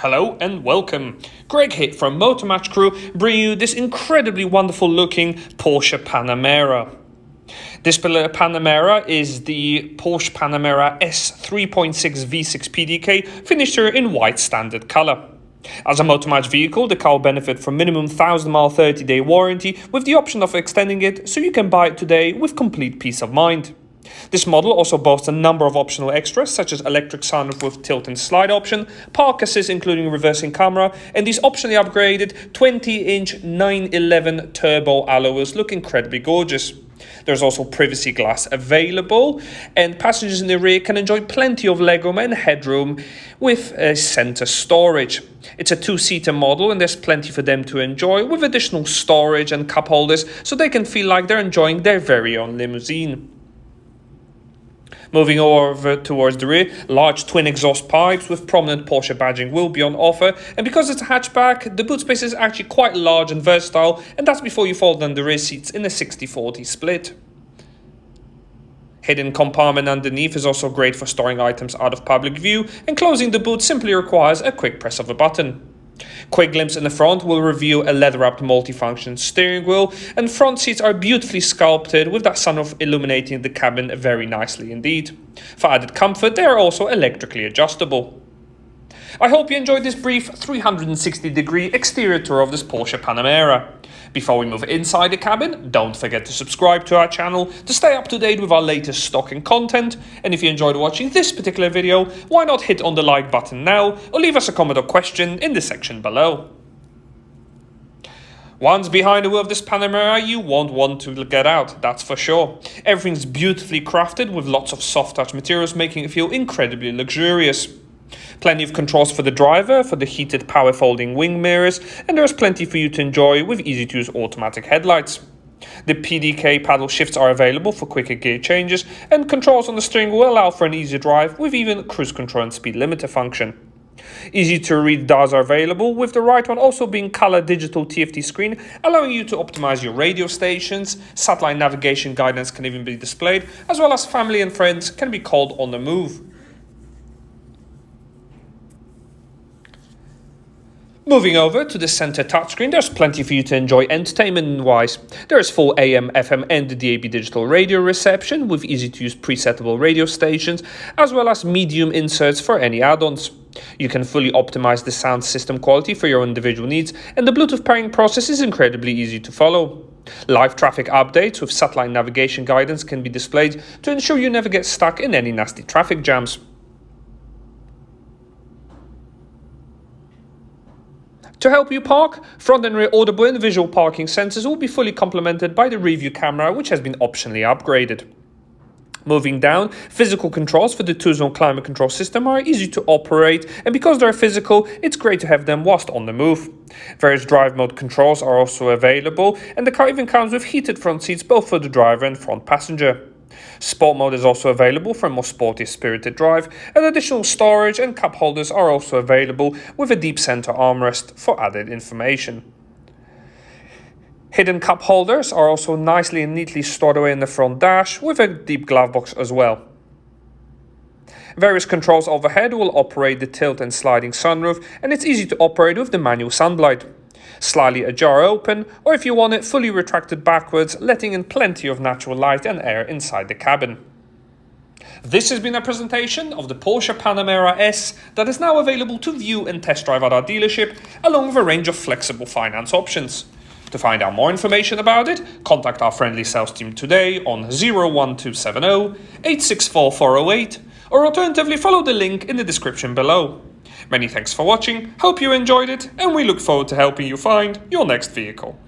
Hello and welcome. Greg here from Motor Match Crewe, bringing you this incredibly wonderful looking Porsche Panamera. This Panamera is the Porsche Panamera S 3.6 V6 PDK, finished here in white standard colour. As a Motor Match vehicle, the car will benefit from minimum 1,000-mile 30-day warranty with the option of extending it, so you can buy it today with complete peace of mind. This model also boasts a number of optional extras such as electric sunroof with tilt and slide option, ParkAssist including reversing camera, and these optionally upgraded 20-inch 911 turbo alloy wheels look incredibly gorgeous. There's also privacy glass available, and passengers in the rear can enjoy plenty of legroom and headroom with center storage. It's a two-seater model and there's plenty for them to enjoy with additional storage and cup holders so they can feel like they're enjoying their very own limousine. Moving over towards the rear, large twin exhaust pipes with prominent Porsche badging will be on offer, and because it's a hatchback, the boot space is actually quite large and versatile, and that's before you fold down the rear seats in a 60-40 split. Hidden compartment underneath is also great for storing items out of public view, and closing the boot simply requires a quick press of a button. Quick glimpse in the front will reveal a leather-wrapped multifunction steering wheel, and front seats are beautifully sculpted with that sunroof illuminating the cabin very nicely indeed. For added comfort, they are also electrically adjustable. I hope you enjoyed this brief 360-degree exterior tour of this Porsche Panamera. Before we move inside the cabin, don't forget to subscribe to our channel to stay up to date with our latest stock and content. And if you enjoyed watching this particular video, why not hit on the like button now or leave us a comment or question in the section below. Once behind the wheel of this Panamera, you won't want to get out, that's for sure. Everything's beautifully crafted with lots of soft touch materials, making it feel incredibly luxurious. Plenty of controls for the driver, for the heated power folding wing mirrors, and there's plenty for you to enjoy with easy to use automatic headlights. The PDK paddle shifts are available for quicker gear changes, and controls on the steering will allow for an easy drive with even cruise control and speed limiter function. Easy to read dials are available, with the right one also being color digital TFT screen, allowing you to optimize your radio stations. Satellite navigation guidance can even be displayed, as well as family and friends can be called on the move. Moving over to the center touchscreen, there's plenty for you to enjoy entertainment-wise. There is full AM, FM and DAB digital radio reception with easy-to-use presettable radio stations, as well as medium inserts for any add-ons. You can fully optimize the sound system quality for your individual needs, and the Bluetooth pairing process is incredibly easy to follow. Live traffic updates with satellite navigation guidance can be displayed to ensure you never get stuck in any nasty traffic jams. To help you park, front and rear audible and visual parking sensors will be fully complemented by the rear view camera, which has been optionally upgraded. Moving down, physical controls for the two-zone climate control system are easy to operate, and because they're physical, it's great to have them whilst on the move. Various drive mode controls are also available, and the car even comes with heated front seats both for the driver and front passenger. Sport mode is also available for a more sporty spirited drive, and additional storage and cup holders are also available with a deep center armrest for added information. Hidden cup holders are also nicely and neatly stored away in the front dash with a deep glove box as well. Various controls overhead will operate the tilt and sliding sunroof, and it's easy to operate with the manual sunblind. Slightly ajar open, or if you want it fully retracted backwards, letting in plenty of natural light and air inside the cabin. This has been a presentation of the Porsche Panamera S that is now available to view and test drive at our dealership, along with a range of flexible finance options. To find out more information about it, contact our friendly sales team today on 01270 864 408, or alternatively follow the link in the description below. Many thanks for watching, hope you enjoyed it, and we look forward to helping you find your next vehicle.